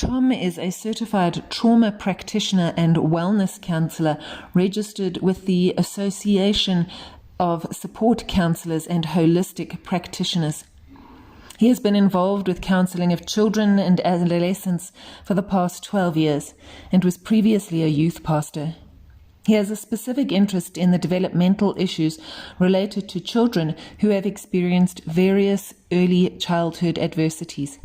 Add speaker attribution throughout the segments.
Speaker 1: Tom is a certified trauma practitioner and wellness counsellor registered with the Association of Support Counsellors and Holistic Practitioners. He has been involved with counselling of children and adolescents for the past 12 years and was previously a youth pastor. He has a specific interest in the developmental issues related to children who have experienced various early childhood adversities.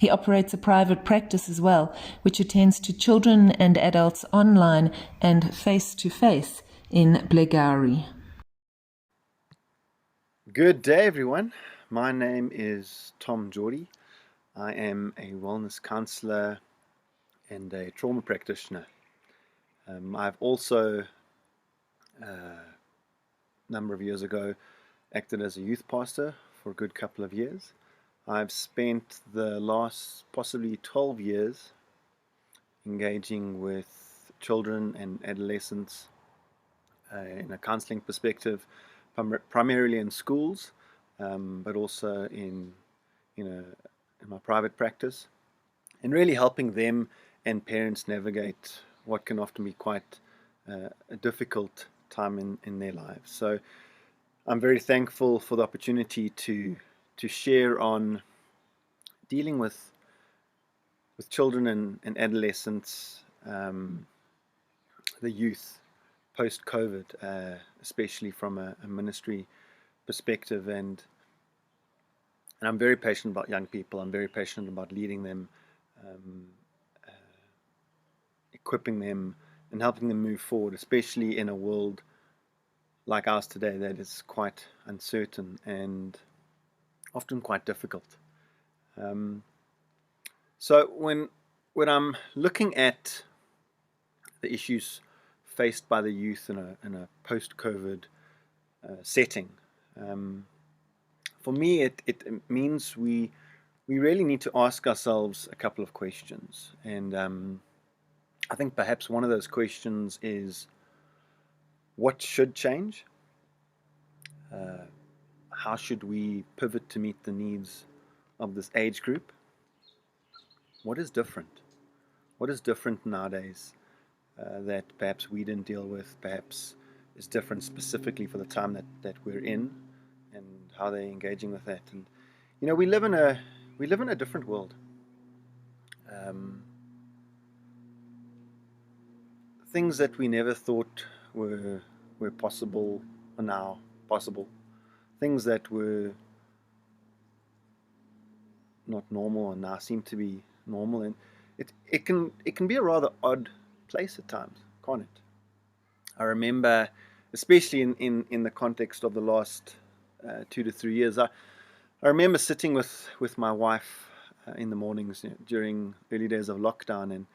Speaker 1: He operates a private practice as well, which attends to children and adults online and face-to-face in Blairgowrie.
Speaker 2: Good day, everyone. My name is Tom Jordi. I am a wellness counsellor and a trauma practitioner. I've also, a number of years ago, acted as a youth pastor for a good couple of years. I've spent the last possibly 12 years engaging with children and adolescents in a counselling perspective, primarily in schools, but also in my private practice, and really helping them and parents navigate what can often be quite a difficult time in their lives. So I'm very thankful for the opportunity to share on dealing with children and adolescents, the youth post-COVID, especially from a ministry perspective, and I'm very passionate about young people. I'm very passionate about leading them, equipping them, and helping them move forward, especially in a world like ours today that is quite uncertain and often quite difficult. So when I'm looking at the issues faced by the youth in a post-COVID setting, for me it means we really need to ask ourselves a couple of questions, and I think perhaps one of those questions is, what should change? How should we pivot to meet the needs of this age group? What is different? What is different nowadays that perhaps we didn't deal with, perhaps is different specifically for the time that we're in, and how they're engaging with that? And we live in a different world. Things that we never thought were possible are now possible. Things that were not normal and now seem to be normal, and it can be a rather odd place at times, can't it? I remember, especially in the context of the last 2 to 3 years, I remember sitting with my wife in the mornings during early days of lockdown,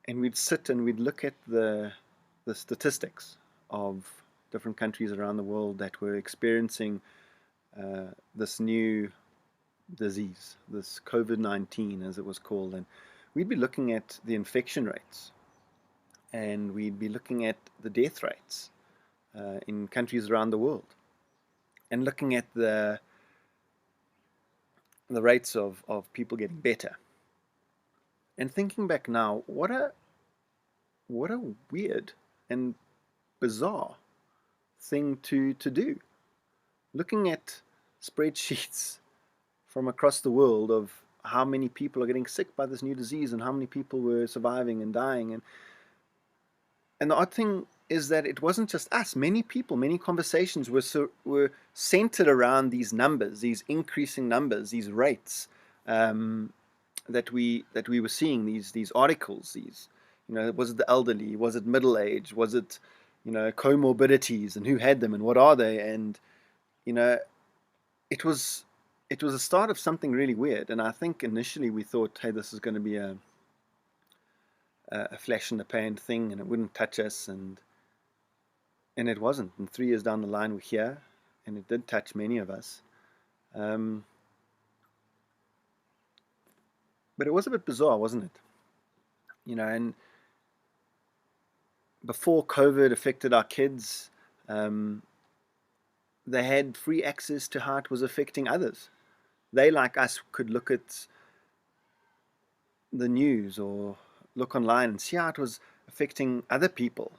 Speaker 2: and we'd sit and we'd look at the statistics of different countries around the world that were experiencing this new disease, this COVID-19 as it was called, and we'd be looking at the infection rates, and we'd be looking at the death rates in countries around the world, and looking at the rates of people getting better, and thinking back now, what a weird and bizarre thing to do, looking at spreadsheets from across the world of how many people are getting sick by this new disease and how many people were surviving and dying, and the odd thing is that it wasn't just us. Many people, many conversations were centered around these numbers, these increasing numbers, these rates that we were seeing, these articles, these, was it the elderly, was it middle age, was it comorbidities, and who had them and what are they? And it was the start of something really weird. And I think initially we thought, hey, this is going to be a flash in the pan thing, and it wouldn't touch us, and it wasn't. And 3 years down the line, we're here, and it did touch many of us. But it was a bit bizarre, wasn't it? And before COVID affected our kids, they had free access to how it was affecting others. They, like us, could look at the news or look online and see how it was affecting other people.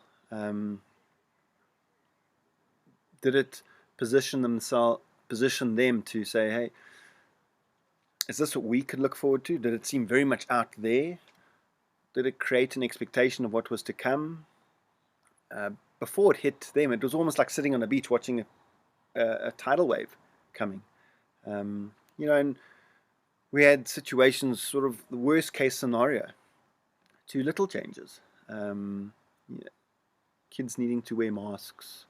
Speaker 2: Did it position them to say, hey, is this what we could look forward to? Did it seem very much out there? Did it create an expectation of what was to come? Before it hit them, it was almost like sitting on a beach watching a tidal wave coming. And we had situations, sort of the worst case scenario, to little changes. Kids needing to wear masks,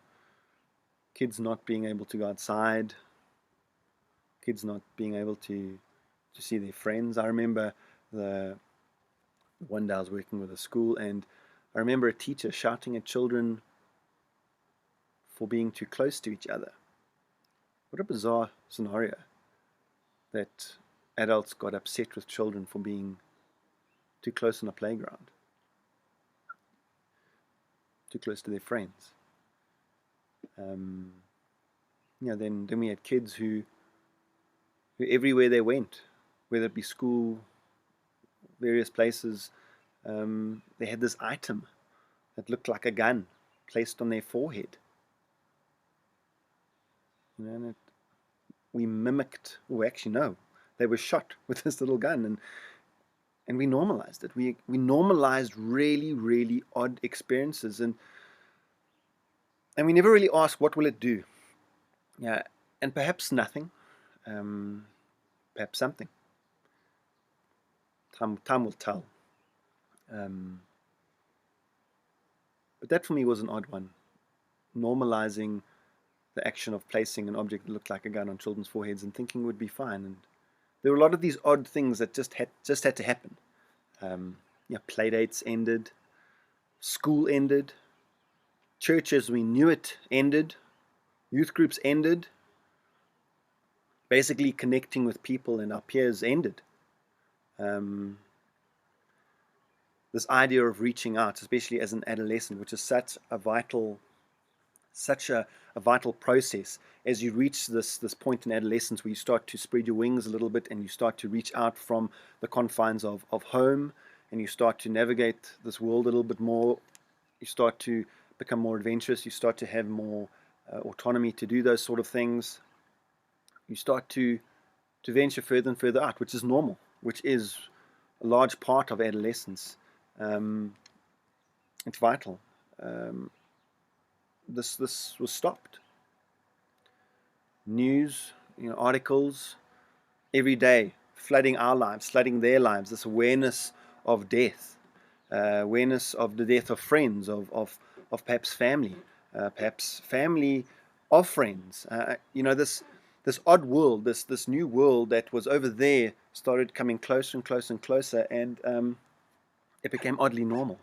Speaker 2: kids not being able to go outside, kids not being able to see their friends. I remember one day I was working with a school, and I remember a teacher shouting at children for being too close to each other. What a bizarre scenario, that adults got upset with children for being too close on a playground, too close to their friends. Then we had kids who everywhere they went, whether it be school, various places, they had this item that looked like a gun placed on their forehead. And we mimicked, or actually no, they were shot with this little gun, and we normalized it. We normalized really, really odd experiences, and we never really asked, what will it do? Yeah, and perhaps nothing, perhaps something. Time will tell. But that for me was an odd one, normalizing the action of placing an object that looked like a gun on children's foreheads and thinking it would be fine. And there were a lot of these odd things that just had to happen. Play dates ended, school ended, church as we knew it ended, youth groups ended, basically connecting with people and our peers ended. This idea of reaching out, especially as an adolescent, which is such a vital process, as you reach this point in adolescence where you start to spread your wings a little bit and you start to reach out from the confines of home, and you start to navigate this world a little bit more. You start to become more adventurous. You start to have more autonomy to do those sort of things. You start to venture further and further out, which is normal, which is a large part of adolescence. It's vital. This was stopped. News, articles, every day, flooding our lives, flooding their lives. This awareness of death, awareness of the death of friends, of perhaps family of friends. This odd world, this new world that was over there, started coming closer and closer and closer, and it became oddly normal.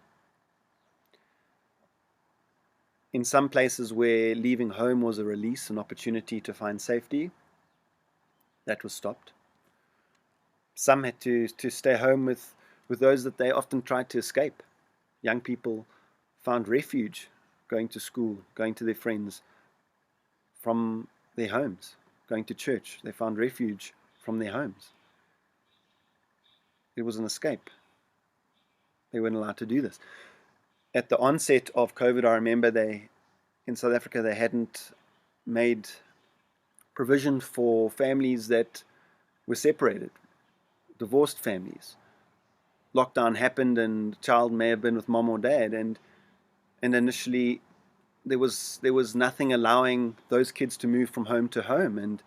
Speaker 2: In some places where leaving home was a release, an opportunity to find safety, that was stopped. Some had to stay home with those that they often tried to escape. Young people found refuge going to school, going to their friends from their homes, going to church. They found refuge from their homes. It was an escape. They weren't allowed to do this. At the onset of COVID, I remember in South Africa, they hadn't made provision for families that were separated, divorced families. Lockdown happened, and the child may have been with mom or dad, and initially there was nothing allowing those kids to move from home to home, and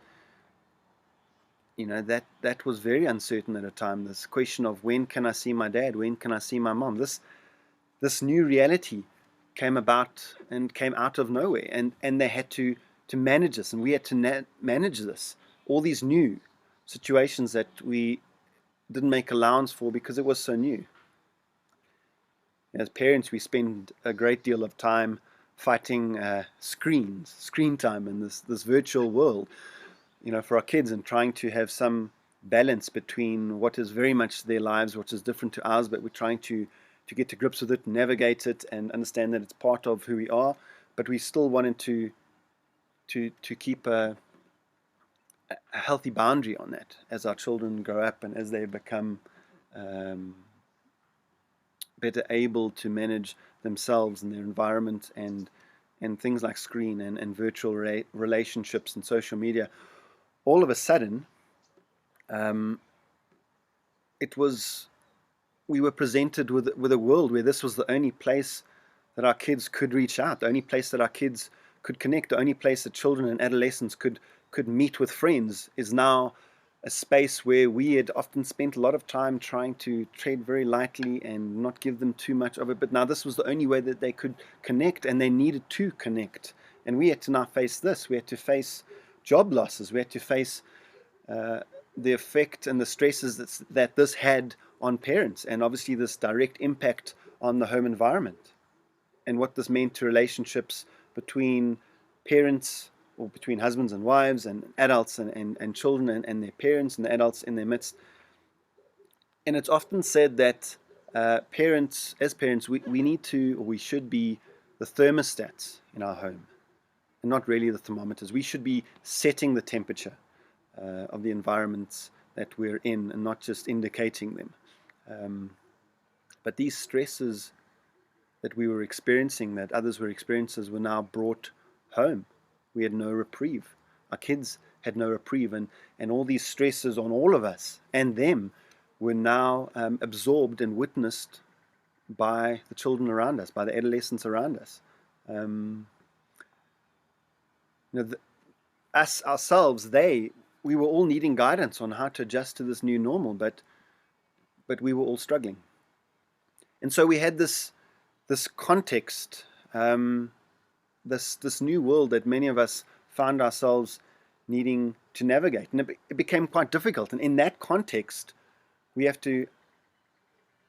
Speaker 2: that was very uncertain at a time. This question of, when can I see my dad? When can I see my mom? This new reality came about and came out of nowhere, and they had to manage this, and we had to manage this. All these new situations that we didn't make allowance for because it was so new. As parents, we spend a great deal of time fighting screen time in this virtual world, for our kids, and trying to have some balance between what is very much their lives, what is different to ours, but we're trying to get to grips with it, navigate it, and understand that it's part of who we are, but we still wanted to keep a healthy boundary on that as our children grow up and as they become better able to manage themselves and their environment, and things like screen and virtual relationships and social media. All of a sudden, we were presented with a world where this was the only place that our kids could reach out, the only place that our kids could connect, the only place that children and adolescents could meet with friends, is now a space where we had often spent a lot of time trying to tread very lightly and not give them too much of it. But now this was the only way that they could connect, and they needed to connect. And we had to now face this. We had to face job losses. We had to face the effect and the stresses that this had on parents, and obviously this direct impact on the home environment, and what this meant to relationships between parents, or between husbands and wives, and adults and children, and their parents and the adults in their midst. And it's often said that parents, we need to, or we should be, the thermostats in our home, and not really the thermometers. We should be setting the temperature of the environments that we're in, and not just indicating them. But these stresses that we were experiencing, that others were experiencing, were now brought home. We had no reprieve. Our kids had no reprieve, and all these stresses on all of us and them were now absorbed and witnessed by the children around us, by the adolescents around us. Us ourselves, we were all needing guidance on how to adjust to this new normal, but we were all struggling. And so we had this context, this new world that many of us found ourselves needing to navigate, and it became quite difficult. And in that context, we have to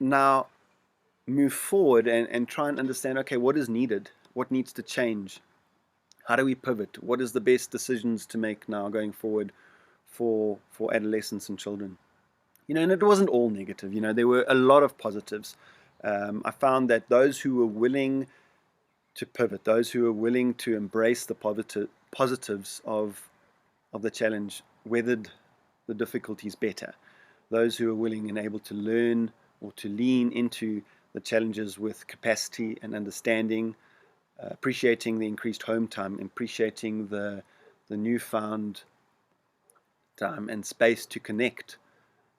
Speaker 2: now move forward and try and understand, okay, what is needed, what needs to change, how do we pivot, what is the best decisions to make now going forward for adolescents and children. And it wasn't all negative. There were a lot of positives. I found that those who were willing to pivot, those who were willing to embrace the positives of the challenge, weathered the difficulties better. Those who were willing and able to learn, or to lean into the challenges with capacity and understanding, appreciating the increased home time, appreciating the newfound time and space to connect,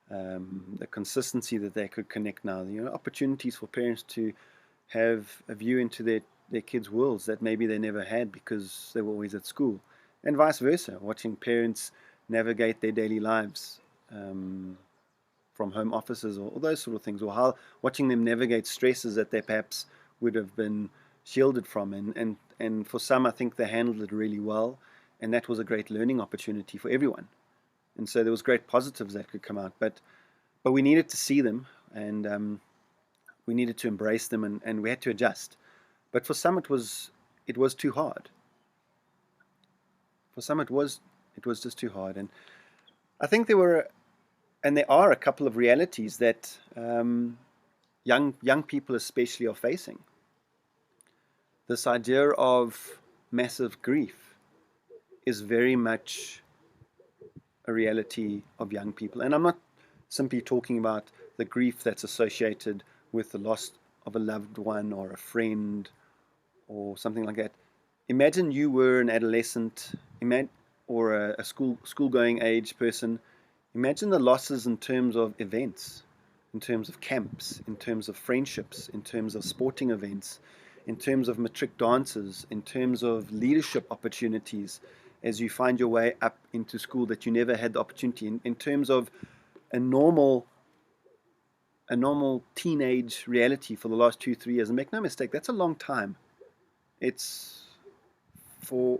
Speaker 2: the consistency that they could connect now, opportunities for parents to have a view into their kids' worlds that maybe they never had because they were always at school, and vice versa, watching parents navigate their daily lives from home offices, or those sort of things, or watching them navigate stresses that they perhaps would have been shielded from. And for some, I think they handled it really well, and that was a great learning opportunity for everyone. And so there was great positives that could come out, but we needed to see them, and we needed to embrace them, and we had to adjust. But for some, it was too hard. For some, it was just too hard. And I think there are a couple of realities that young people especially are facing. This idea of massive grief is very much a reality of young people. And I'm not simply talking about the grief that's associated with the loss of a loved one or a friend or something like that. Imagine you were an adolescent, or a school-going age person. Imagine the losses in terms of events, in terms of camps, in terms of friendships, in terms of sporting events, in terms of matric dances, in terms of leadership opportunities as you find your way up into school that you never had the opportunity, in terms of a normal teenage reality for the last 2-3 years. And make no mistake, that's a long time. It's for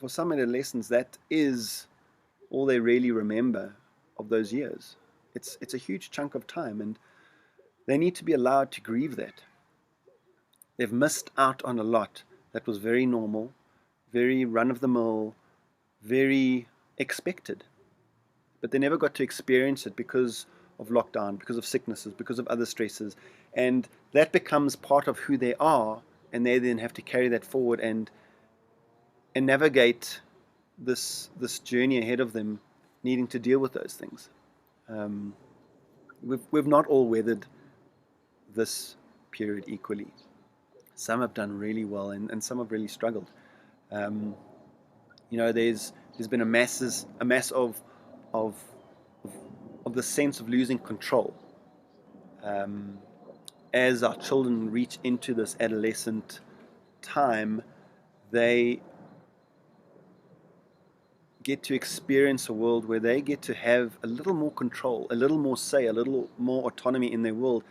Speaker 2: some adolescents, that is all they really remember of those years. It's a huge chunk of time, and they need to be allowed to grieve that. They've missed out on a lot that was very normal, very run-of-the-mill, very expected. But they never got to experience it because of lockdown, because of sicknesses, because of other stresses. And that becomes part of who they are, and they then have to carry that forward and navigate this journey ahead of them, needing to deal with those things. we've not all weathered this period equally. Some have done really well, and some have really struggled. There's been a mass of of of the sense of losing control as our children reach into this adolescent time. They get to experience a world where they get to have a little more control, a little more say, a little more autonomy in their world,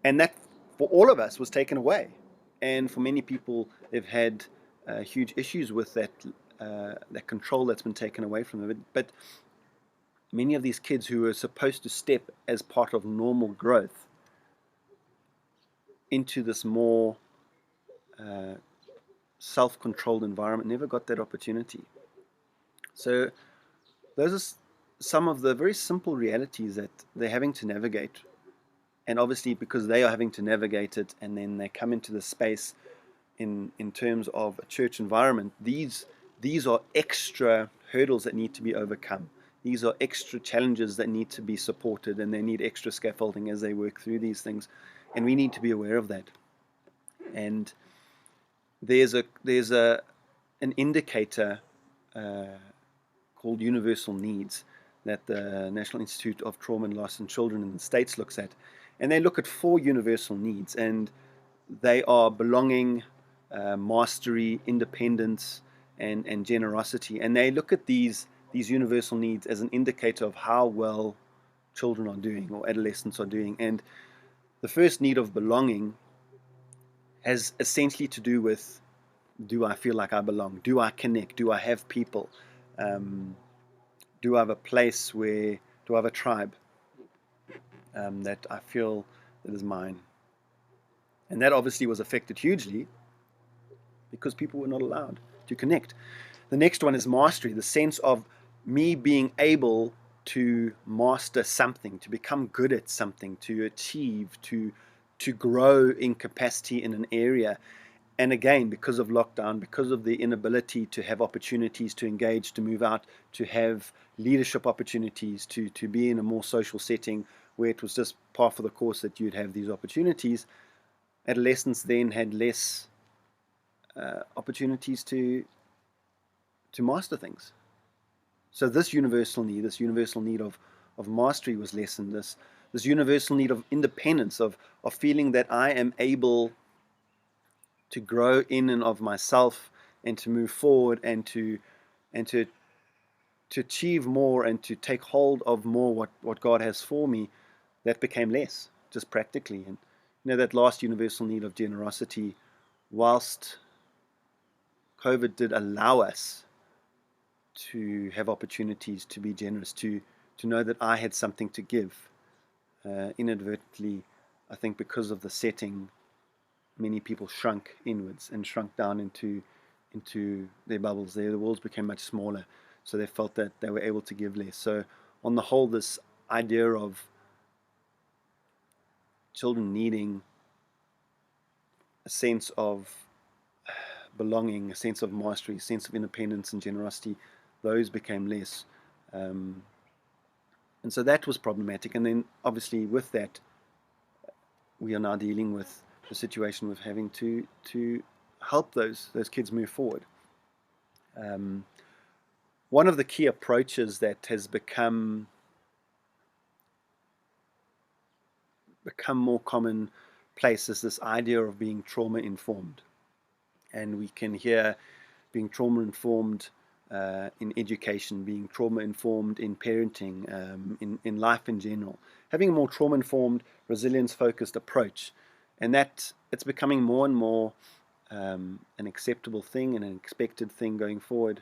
Speaker 2: and that for all of us was taken away. And for many people, they've had huge issues with that control that's been taken away from them. But many of these kids who were supposed to step as part of normal growth into this more self-controlled environment never got that opportunity. So those are some of the very simple realities that they're having to navigate. And obviously, because they are having to navigate it, and then they come into the space in terms of a church environment, these are extra hurdles that need to be overcome. These are extra challenges that need to be supported, and they need extra scaffolding as they work through these things. And we need to be aware of that. And there's an indicator called universal needs that the National Institute of Trauma and Loss in Children in the States looks at. And they look at 4 universal needs, and they are belonging, mastery, independence, and generosity. And they look at these universal needs as an indicator of how well children are doing or adolescents are doing. And the first need of belonging has essentially to do with, do I feel like I belong? Do I connect? Do I have people? Do I have a place do I have a tribe that I feel that is mine? And that obviously was affected hugely because people were not allowed to connect. The next one is mastery, the sense of me being able to master something, to become good at something, to achieve, to grow in capacity in an area. And again, because of lockdown, because of the inability to have opportunities to engage, to move out, to have leadership opportunities, to be in a more social setting where it was just par for the course that you'd have these opportunities, adolescents then had less opportunities to master things. So this universal need of mastery was lessened. This universal need of independence, of feeling that I am able to grow in and of myself and to move forward and to achieve more and to take hold of more what God has for me, that became less, just practically. And that last universal need of generosity, whilst COVID did allow us to have opportunities to be generous, to know that I had something to give, inadvertently, I think because of the setting, many people shrunk inwards and shrunk down into their bubbles. Their worlds became much smaller, so they felt that they were able to give less. So on the whole, this idea of children needing a sense of belonging, a sense of mastery, a sense of independence and generosity, those became less. And so that was problematic. And then obviously with that, we are now dealing with the situation with having to help those kids move forward. One of the key approaches that has become more commonplace is this idea of being trauma informed. And we can hear being trauma informed in education, being trauma informed in parenting, in life in general, having a more trauma informed, resilience focused approach. And that it's becoming more and more an acceptable thing and an expected thing going forward,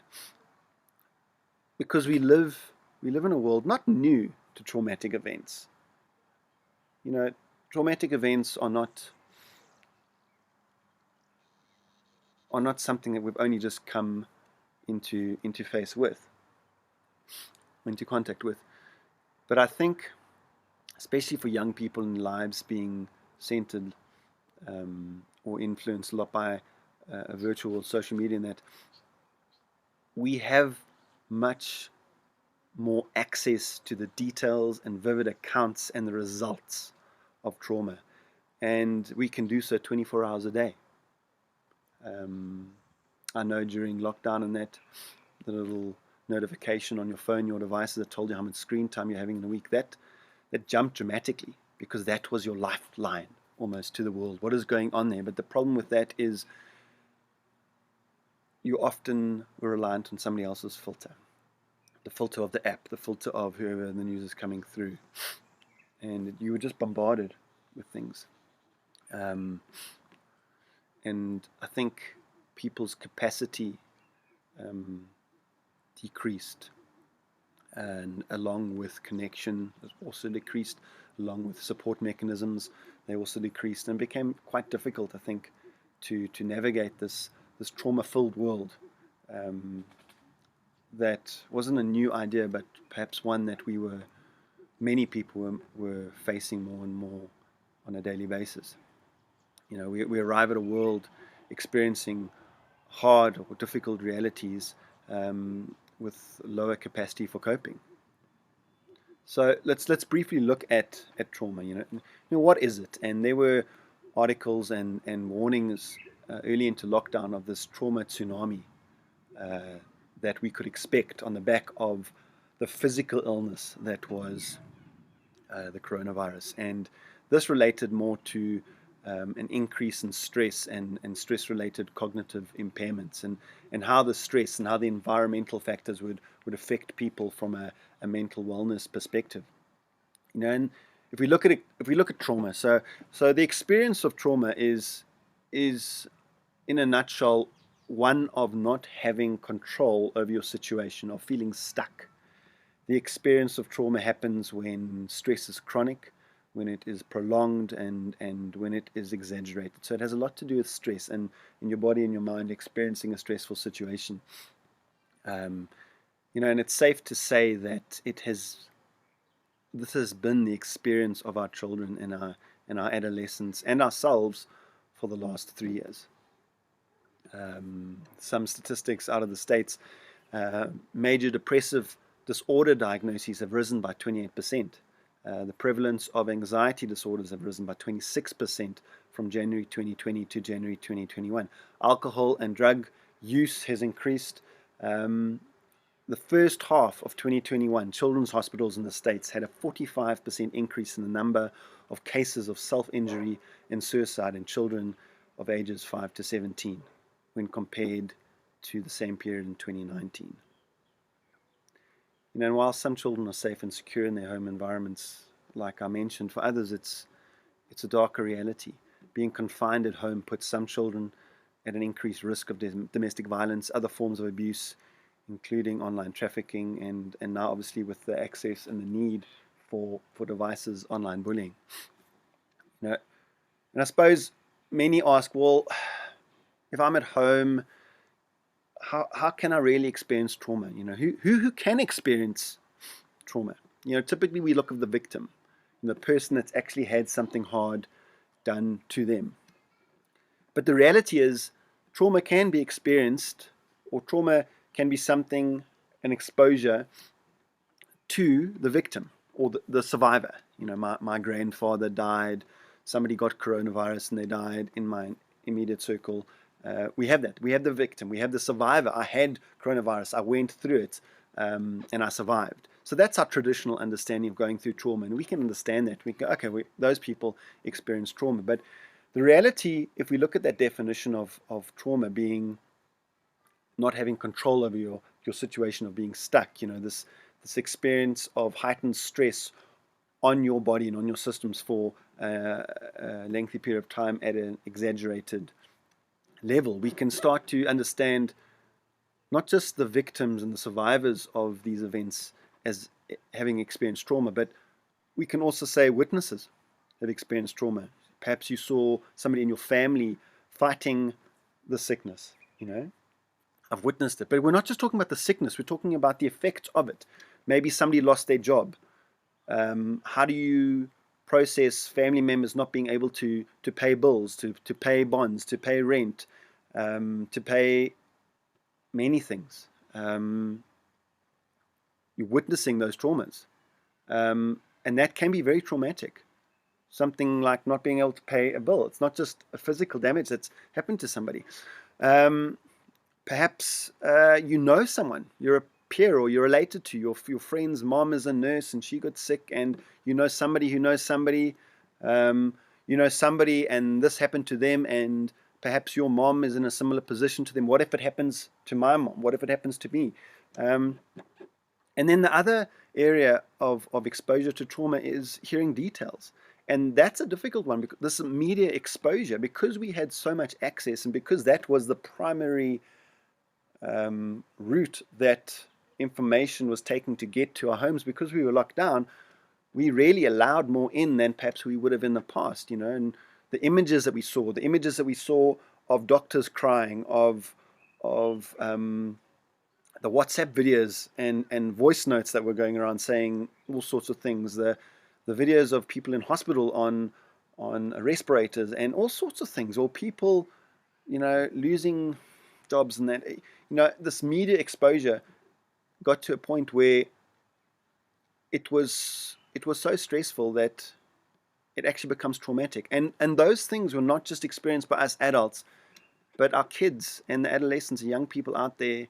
Speaker 2: because we live in a world not new to traumatic events. Traumatic events are not something that we've only just come into contact with. But I think, especially for young people in lives being centered or influenced a lot by a virtual social media, in that we have much more access to the details and vivid accounts and the results of trauma. And we can do so 24 hours a day. I know during lockdown and that, the little notification on your phone, your devices that told you how much screen time you're having in a week, that jumped dramatically, because that was your lifeline almost to the world. What is going on there? But the problem with that is you often were reliant on somebody else's filter. The filter of the app, the filter of whoever the news is coming through. And you were just bombarded with things. And I think people's capacity decreased. And along with connection, it also decreased. Along with support mechanisms, they also decreased, and became quite difficult, I think, to navigate this trauma-filled world. That wasn't a new idea, but perhaps one that many people were facing more and more on a daily basis. You know, we arrive at a world experiencing hard or difficult realities with lower capacity for coping. So let's briefly look at trauma. You know, what is it? And there were articles and warnings early into lockdown of this trauma tsunami that we could expect on the back of the physical illness that was the coronavirus. And this related more to an increase in stress and stress-related cognitive impairments, and how the stress and how the environmental factors would affect people from a mental wellness perspective. You know, and if we look at trauma, so the experience of trauma is in a nutshell one of not having control over your situation, of feeling stuck. The experience of trauma happens when stress is chronic, when it is prolonged, and when it is exaggerated. So it has a lot to do with stress and in your body and your mind experiencing a stressful situation. You know, and it's safe to say that this has been the experience of our children and our adolescents and ourselves for the last 3 years. Some statistics out of the States, major depressive disorder diagnoses have risen by 28%. The prevalence of anxiety disorders have risen by 26% from January 2020 to January 2021. Alcohol and drug use has increased. The first half of 2021, children's hospitals in the States had a 45% increase in the number of cases of self-injury and suicide in children of ages 5 to 17 when compared to the same period in 2019. You know, and while some children are safe and secure in their home environments, like I mentioned, for others it's a darker reality. Being confined at home puts some children at an increased risk of domestic violence, other forms of abuse, including online trafficking, and now obviously with the access and the need for devices, online bullying. You know, and I suppose many ask, well, if I'm at home, how can I really experience trauma? You know, who can experience trauma? You know, typically we look at the victim, the person that's actually had something hard done to them. But the reality is, trauma can be experienced, or trauma can be something, an exposure to the victim or the survivor. You know, my grandfather died, somebody got coronavirus and they died in my immediate circle. We have that. We have the victim. We have the survivor. I had coronavirus. I went through it, and I survived. So that's our traditional understanding of going through trauma, and we can understand that. We go, okay, those people experience trauma. But the reality, if we look at that definition of trauma being not having control over your situation, of being stuck, you know, this experience of heightened stress on your body and on your systems for a lengthy period of time at an exaggerated level, we can start to understand not just the victims and the survivors of these events as having experienced trauma, but we can also say witnesses have experienced trauma. Perhaps you saw somebody in your family fighting the sickness, you know. I've witnessed it. But we're not just talking about the sickness, we're talking about the effects of it. Maybe somebody lost their job. How do you process family members not being able to pay bills, to pay bonds, to pay rent, to pay many things? you're witnessing those traumas. And that can be very traumatic. Something like not being able to pay a bill. It's not just a physical damage that's happened to somebody. Perhaps you know someone, you're a peer or you're related to, your friend's mom is a nurse and she got sick, and you know somebody who knows somebody, you know somebody and this happened to them, and perhaps your mom is in a similar position to them. What if it happens to my mom? What if it happens to me? And then the other area of exposure to trauma is hearing details. And that's a difficult one, because this media exposure, because we had so much access and because that was the primary route that information was taken to get to our homes, because we were locked down, we really allowed more in than perhaps we would have in the past, you know. And the images that we saw of doctors crying, of the WhatsApp videos and voice notes that were going around saying all sorts of things, the videos of people in hospital on respirators and all sorts of things, or people, you know, losing jobs, and that, you know, this media exposure got to a point where it was so stressful that it actually becomes traumatic. And those things were not just experienced by us adults, but our kids and the adolescents and young people out there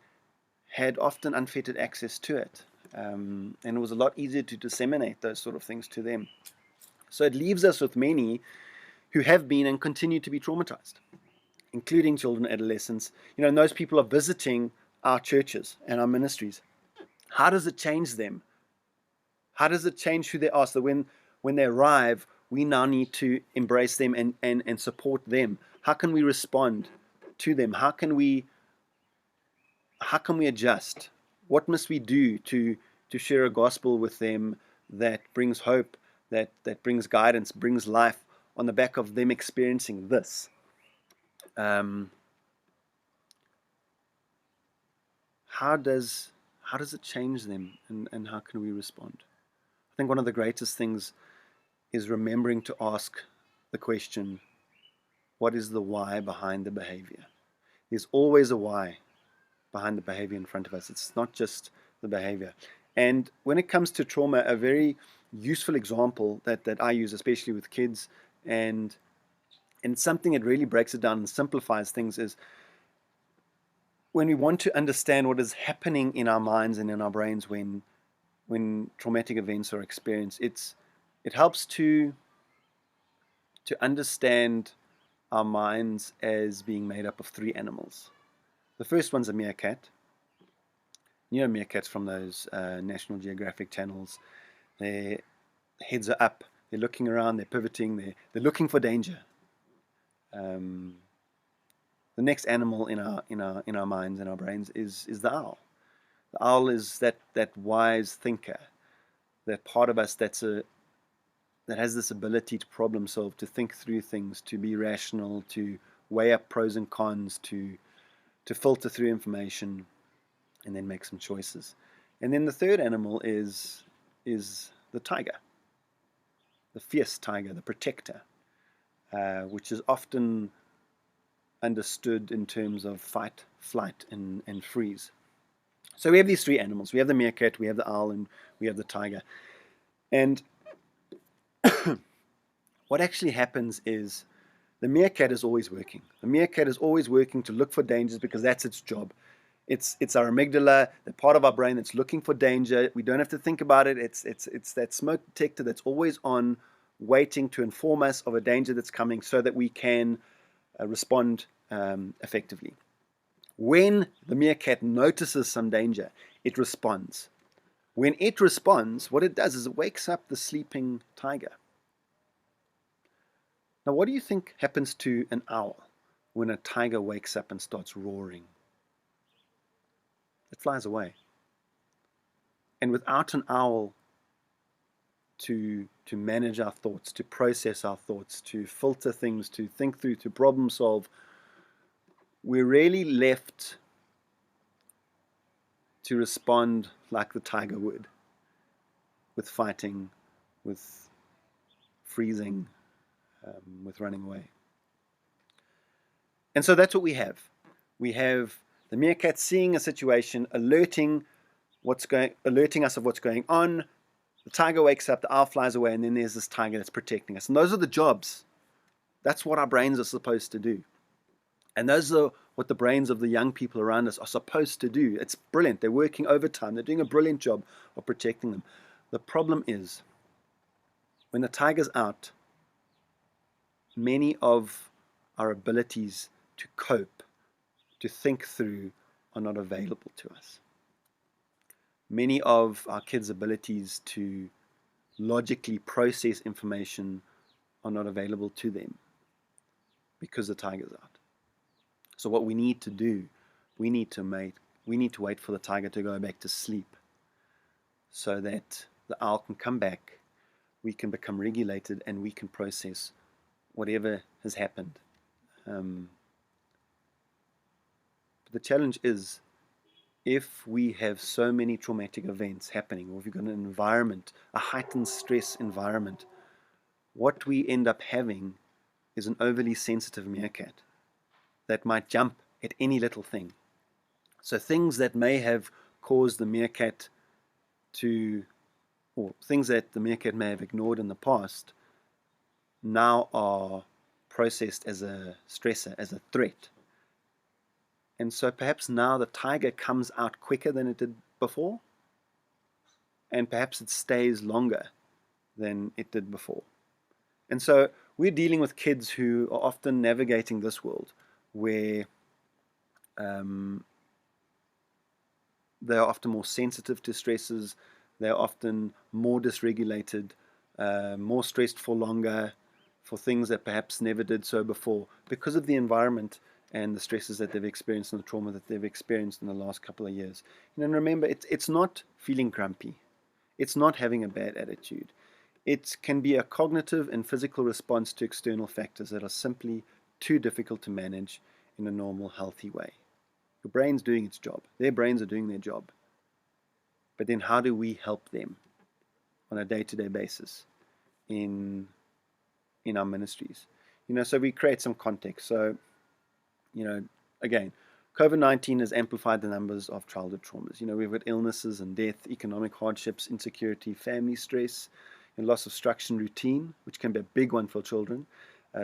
Speaker 2: had often unfettered access to it. And it was a lot easier to disseminate those sort of things to them. So it leaves us with many who have been and continue to be traumatized, including children and adolescents. You know, and those people are visiting our churches and our ministries. How does it change them? How does it change who they are, so that when they arrive, we now need to embrace them and support them? How can we respond to them? How can we adjust? What must we do to share a gospel with them that brings hope, that brings guidance, brings life, on the back of them experiencing this? How does it change them, and how can we respond? I think one of the greatest things is remembering to ask the question, what is the why behind the behavior? There's always a why behind the behavior in front of us. It's not just the behavior. And when it comes to trauma, a very useful example that I use, especially with kids, and something that really breaks it down and simplifies things, is when we want to understand what is happening in our minds and in our brains when traumatic events are experienced. It helps to understand our minds as being made up of three animals. The first one's a meerkat. You know meerkats from those National Geographic channels. Their heads are up, they're looking around, they're pivoting, they're looking for danger. The next animal in our minds, in our brains, is the owl. The owl is that wise thinker, that part of us that has this ability to problem solve, to think through things, to be rational, to weigh up pros and cons, to filter through information, and then make some choices. And then the third animal is the tiger, the fierce tiger, the protector, which is often understood in terms of fight, flight, and freeze. So we have these three animals. We have the meerkat, we have the owl, and we have the tiger. And what actually happens is the meerkat is always working. The meerkat is always working to look for dangers, because that's its job. It's our amygdala, the part of our brain that's looking for danger. We don't have to think about it. It's that smoke detector that's always on, waiting to inform us of a danger that's coming, so that we can respond effectively. When the meerkat notices some danger, it responds. When it responds, what it does is it wakes up the sleeping tiger. Now, what do you think happens to an owl when a tiger wakes up and starts roaring? It flies away. And without an owl to manage our thoughts, to process our thoughts, to filter things, to think through, to problem solve, we're really left to respond like the tiger would, with fighting, with freezing, with running away. And so that's what we have. We have the meerkat seeing a situation, alerting alerting us of what's going on. The tiger wakes up, the owl flies away, and then there's this tiger that's protecting us. And those are the jobs. That's what our brains are supposed to do. And those are what the brains of the young people around us are supposed to do. It's brilliant. They're working overtime. They're doing a brilliant job of protecting them. The problem is, when the tiger's out, many of our abilities to cope, to think through, are not available to us. Many of our kids' abilities to logically process information are not available to them because the tiger's out. So what we need to do, we need to wait for the tiger to go back to sleep so that the owl can come back, we can become regulated, and we can process whatever has happened. But the challenge is, if we have so many traumatic events happening, or if you've got an environment, a heightened stress environment, what we end up having is an overly sensitive meerkat that might jump at any little thing. So things that may have caused the meerkat or things that the meerkat may have ignored in the past, now are processed as a stressor, as a threat. And so perhaps now the tiger comes out quicker than it did before, and perhaps it stays longer than it did before. And so we're dealing with kids who are often navigating this world where they are often more sensitive to stresses, they're often more dysregulated, more stressed for longer, for things that perhaps never did so before, because of the environment and the stresses that they've experienced and the trauma that they've experienced in the last couple of years. And remember, it's not feeling grumpy. It's not having a bad attitude. It can be a cognitive and physical response to external factors that are simply too difficult to manage in a normal, healthy way. Your brain's doing its job. Their brains are doing their job. But then how do we help them on a day-to-day basis in our ministries? So we create some context. So, again, COVID-19 has amplified the numbers of childhood traumas. We've got illnesses and death, economic hardships, insecurity, family stress, and loss of structure and routine, which can be a big one for children,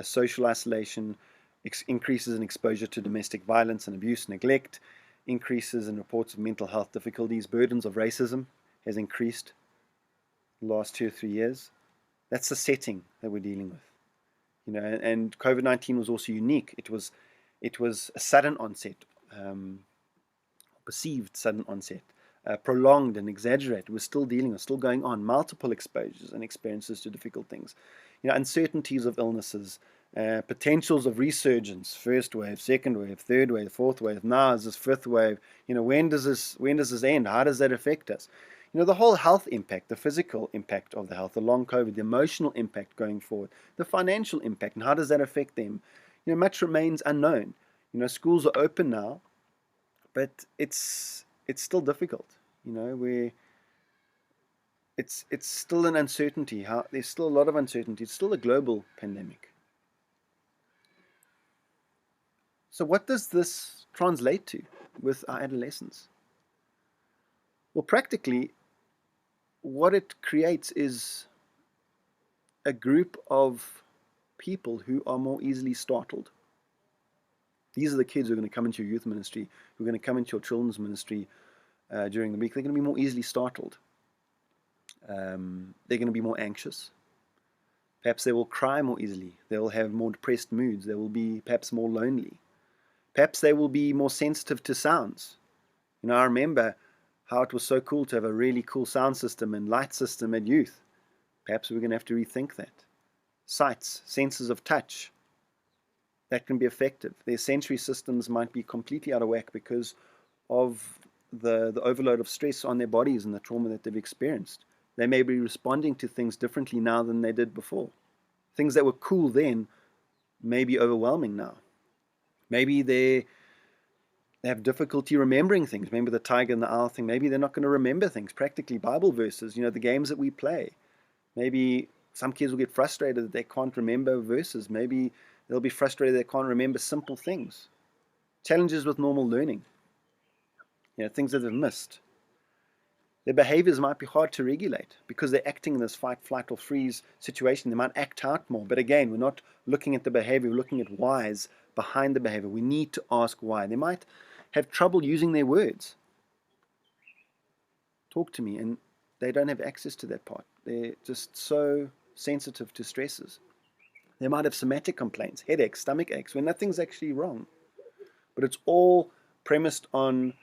Speaker 2: social isolation, increases in exposure to domestic violence and abuse, neglect, increases in reports of mental health difficulties, burdens of racism has increased the last 2 or 3 years. That's the setting that we're dealing with. And COVID-19 was also unique. It was a sudden onset, perceived sudden onset, prolonged and exaggerated. We're still dealing with, still going on, multiple exposures and experiences to difficult things. Uncertainties of illnesses, potentials of resurgence, first wave, second wave, third wave, fourth wave. Now is this fifth wave. When does this end? How does that affect us? The whole health impact, the physical impact of the health, the long COVID, the emotional impact going forward, the financial impact, and how does that affect them? Much remains unknown. Schools are open now, but it's still difficult. It's still an uncertainty. There's still a lot of uncertainty. It's still a global pandemic. So what does this translate to with our adolescents? Well, practically, what it creates is a group of people who are more easily startled. These are the kids who are going to come into your youth ministry, who are going to come into your children's ministry during the week. They're going to be more easily startled. They're going to be more anxious. Perhaps they will cry more easily. They will have more depressed moods. They will be perhaps more lonely. Perhaps they will be more sensitive to sounds. I remember how it was so cool to have a really cool sound system and light system at youth. Perhaps we're going to have to rethink that. Sights, senses of touch, that can be effective. Their sensory systems might be completely out of whack because of the overload of stress on their bodies and the trauma that they've experienced. They may be responding to things differently now than they did before. Things that were cool then may be overwhelming now. Maybe they have difficulty remembering things. Remember the tiger and the owl thing. Maybe they're not going to remember things, practically Bible verses, the games that we play. Maybe some kids will get frustrated that they can't remember verses. Maybe they'll be frustrated they can't remember simple things. Challenges with normal learning. Things that they've missed. Their behaviors might be hard to regulate because they're acting in this fight, flight, or freeze situation. They might act out more. But again, we're not looking at the behavior, we're looking at whys behind the behavior. We need to ask why. They might have trouble using their words. Talk to me, and they don't have access to that part. They're just so sensitive to stresses. They might have somatic complaints, headaches, stomach aches, when nothing's actually wrong. But it's all premised on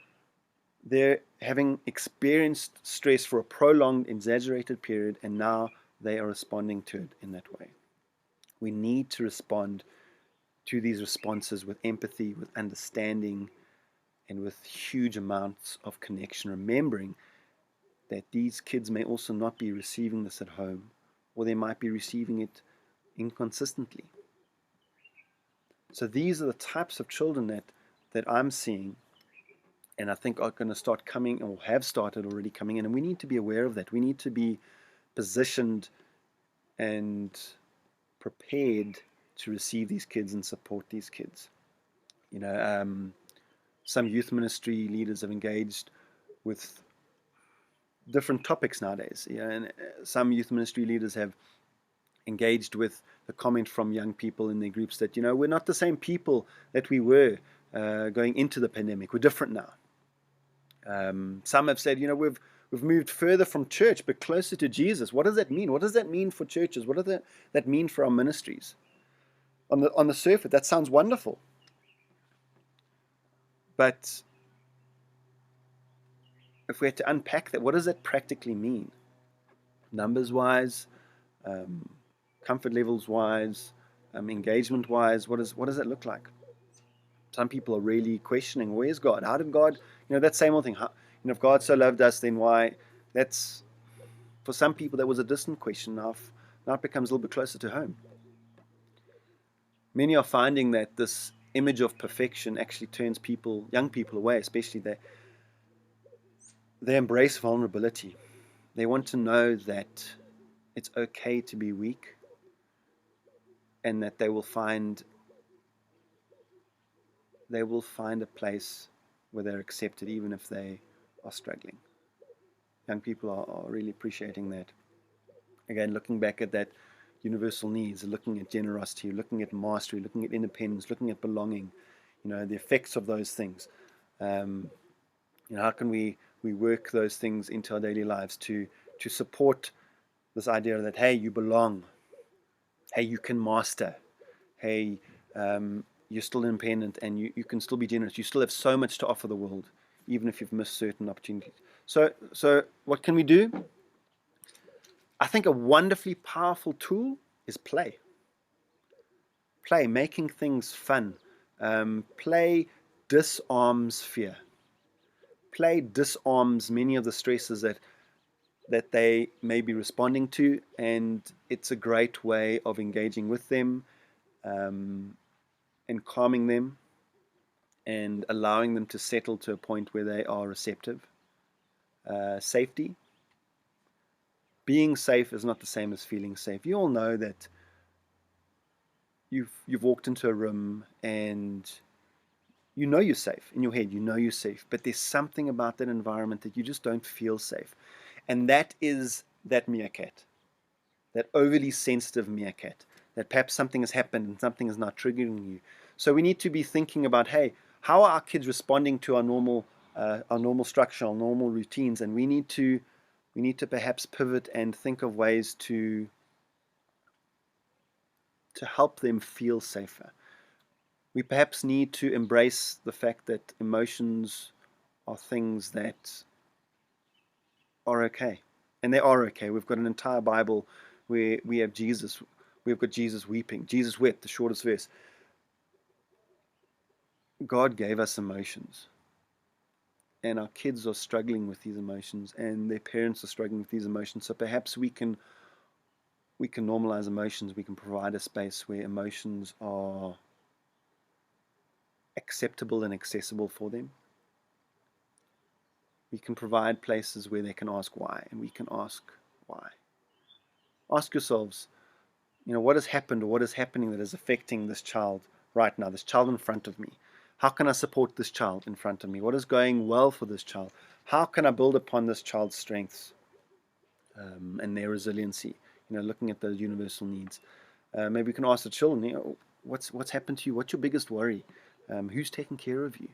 Speaker 2: they're having experienced stress for a prolonged, exaggerated period, and now they are responding to it in that way. We need to respond to these responses with empathy, with understanding, and with huge amounts of connection, remembering that these kids may also not be receiving this at home, or they might be receiving it inconsistently. So these are the types of children that I'm seeing, and I think are going to start coming, or have started already coming in, and we need to be aware of that. We need to be positioned and prepared to receive these kids and support these kids. Some youth ministry leaders have engaged with different topics nowadays, and some youth ministry leaders have engaged with the comment from young people in their groups that, we're not the same people that we were going into the pandemic. We're different now. Some have said, we've moved further from church but closer to Jesus. What does that mean? What does that mean for churches? What does that mean for our ministries? On the surface, that sounds wonderful. But if we had to unpack that, what does that practically mean? Numbers-wise, comfort levels-wise, engagement-wise, what does that look like? Some people are really questioning, where's God? How did God, that same old thing. If God so loved us, then why? That's, for some people, that was a distant question. Now it becomes a little bit closer to home. Many are finding that this image of perfection actually turns young people away, especially they embrace vulnerability. They want to know that it's okay to be weak, and that they will find a place where they're accepted even if they are struggling. Young people are really appreciating that. Again, looking back at that universal needs, looking at generosity, looking at mastery, looking at independence, looking at belonging, the effects of those things. How can we work those things into our daily lives to support this idea that, hey, you belong, hey, you can master, hey, you're still independent, and you can still be generous. You still have so much to offer the world, even if you've missed certain opportunities. So what can we do? I think a wonderfully powerful tool is play. Play, making things fun. Play disarms fear. Play disarms many of the stresses that they may be responding to, and it's a great way of engaging with them, and calming them, and allowing them to settle to a point where they are receptive. Safety. Being safe is not the same as feeling safe. You all know that you've walked into a room and you're safe. In your head, you're safe. But there's something about that environment that you just don't feel safe. And that is that meerkat, that overly sensitive meerkat, that perhaps something has happened and something is not triggering you. So we need to be thinking about, hey, how are our kids responding to our normal structure, our normal routines? And we need to perhaps pivot and think of ways to help them feel safer. We perhaps need to embrace the fact that emotions are things that are okay. And they are okay. We've got an entire Bible where we have Jesus. We've got Jesus weeping. Jesus wept, the shortest verse. God gave us emotions. And our kids are struggling with these emotions, and their parents are struggling with these emotions. So perhaps we can normalize emotions. We can provide a space where emotions are acceptable and accessible for them. We can provide places where they can ask why, and we can ask why. Ask yourselves, what has happened or what is happening that is affecting this child right now, this child in front of me? How can I support this child in front of me? What is going well for this child? How can I build upon this child's strengths and their resiliency? Looking at those universal needs. Maybe we can ask the children, what's happened to you? What's your biggest worry? Who's taking care of you?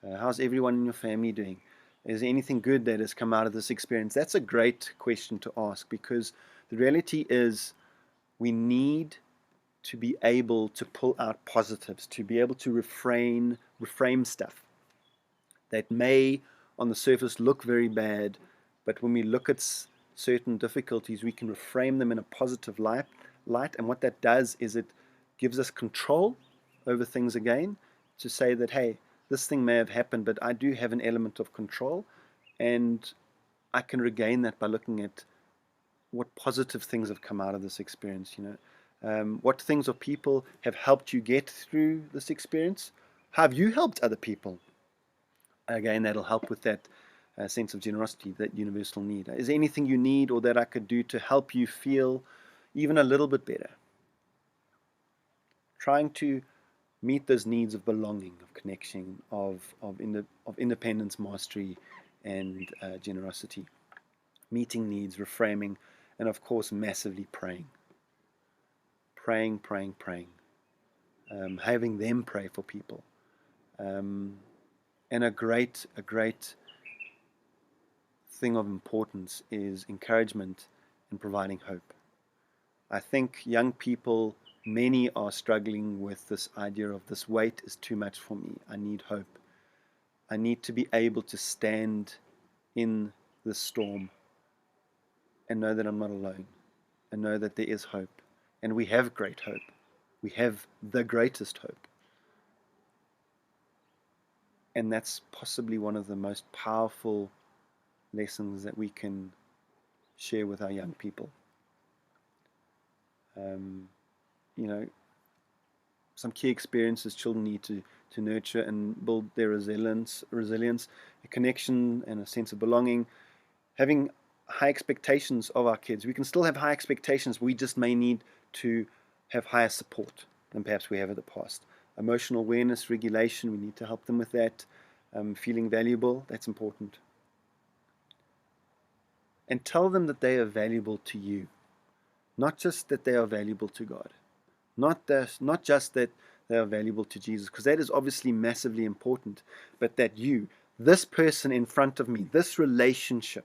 Speaker 2: How's everyone in your family doing? Is there anything good that has come out of this experience? That's a great question to ask, because the reality is we need to be able to pull out positives, to be able to reframe stuff that may on the surface look very bad, but when we look at certain difficulties, we can reframe them in a positive light. And what that does is it gives us control over things again, to say that, hey, this thing may have happened, but I do have an element of control, and I can regain that by looking at what positive things have come out of this experience. What things or people have helped you get through this experience? How have you helped other people? Again, that'll help with that sense of generosity, that universal need. Is there anything you need or that I could do to help you feel even a little bit better? Trying to meet those needs of belonging, of connection, of independence, mastery, and generosity. Meeting needs, reframing, and of course, massively praying. Praying. Having them pray for people. And a great thing of importance is encouragement and providing hope. I think young people, many are struggling with this idea of this weight is too much for me. I need hope. I need to be able to stand in the storm and know that I'm not alone, and know that there is hope. And we have great hope. We have the greatest hope. And that's possibly one of the most powerful lessons that we can share with our young people. Some key experiences children need to nurture and build their resilience, a connection and a sense of belonging, having high expectations of our kids. We can still have high expectations, but we just may need to have higher support than perhaps we have in the past. Emotional awareness, regulation, we need to help them with that. Feeling valuable, that's important. And tell them that they are valuable to you. Not just that they are valuable to God. Not just that they are valuable to Jesus, because that is obviously massively important, but that you, this person in front of me, this relationship,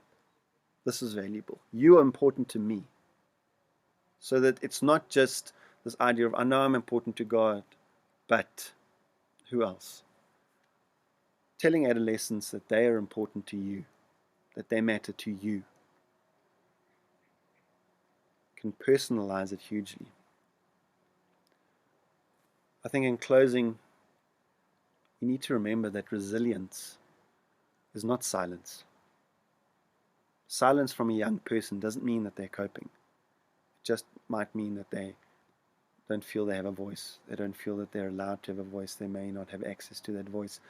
Speaker 2: this is valuable. You are important to me. So that it's not just this idea of, I know I'm important to God, but who else? Telling adolescents that they are important to you, that they matter to you, can personalize it hugely. I think in closing, you need to remember that resilience is not silence. Silence from a young person doesn't mean that they're coping. It just might mean that they don't feel they have a voice. They don't feel that they're allowed to have a voice. They may not have access to that voice.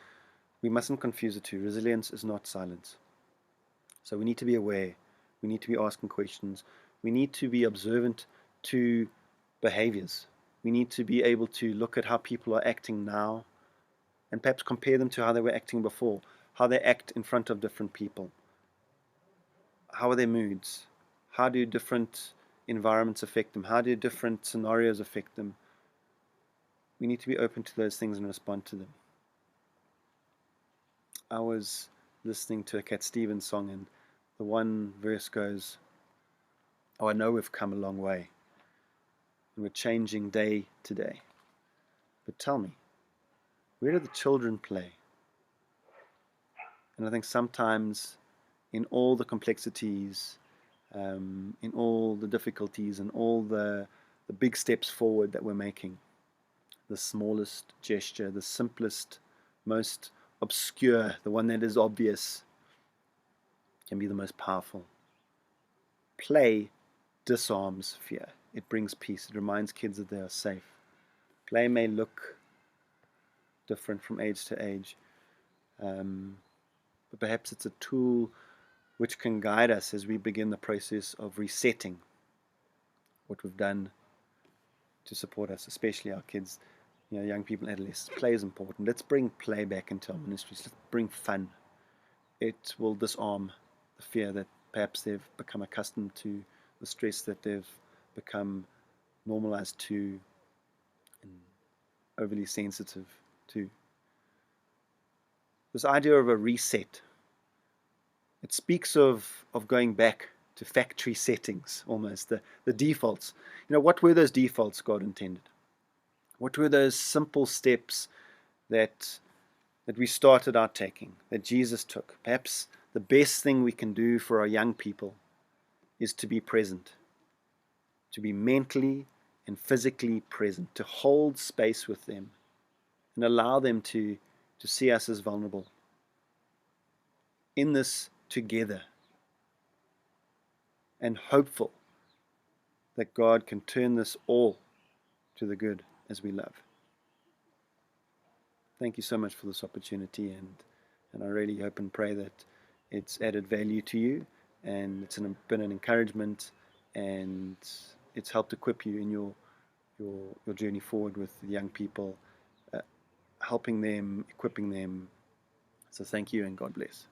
Speaker 2: We mustn't confuse the two. Resilience is not silence. So we need to be aware. We need to be asking questions. We need to be observant to behaviors. We need to be able to look at how people are acting now and perhaps compare them to how they were acting before, how they act in front of different people. How are their moods? How do different environments affect them? How do different scenarios affect them? We need to be open to those things and respond to them. I was listening to a Cat Stevens song, and the one verse goes, "Oh, I know we've come a long way, and we're changing day to day. But tell me, where do the children play?" And I think sometimes in all the complexities, in all the difficulties, and all the big steps forward that we're making, the smallest gesture, the simplest, most obscure, the one that is obvious, can be the most powerful. Play disarms fear. It brings peace. It reminds kids that they are safe. Play may look different from age to age, but perhaps it's a tool which can guide us as we begin the process of resetting what we've done to support us, especially our kids, young people and adolescents. Play is important. Let's bring play back into our ministries. Let's bring fun. it will disarm the fear that perhaps they've become accustomed to, the stress that they've become normalized to and overly sensitive to. This idea of a reset, it speaks of going back to factory settings, almost, the defaults. What were those defaults God intended? What were those simple steps that we started out taking, that Jesus took? Perhaps the best thing we can do for our young people is to be present, to be mentally and physically present, to hold space with them and allow them to see us as vulnerable in this together, and hopeful that God can turn this all to the good as we love. Thank you so much for this opportunity, and I really hope and pray that it's added value to you, and it's been an encouragement, and it's helped equip you in your journey forward with the young people, helping them, equipping them. So thank you, and God bless.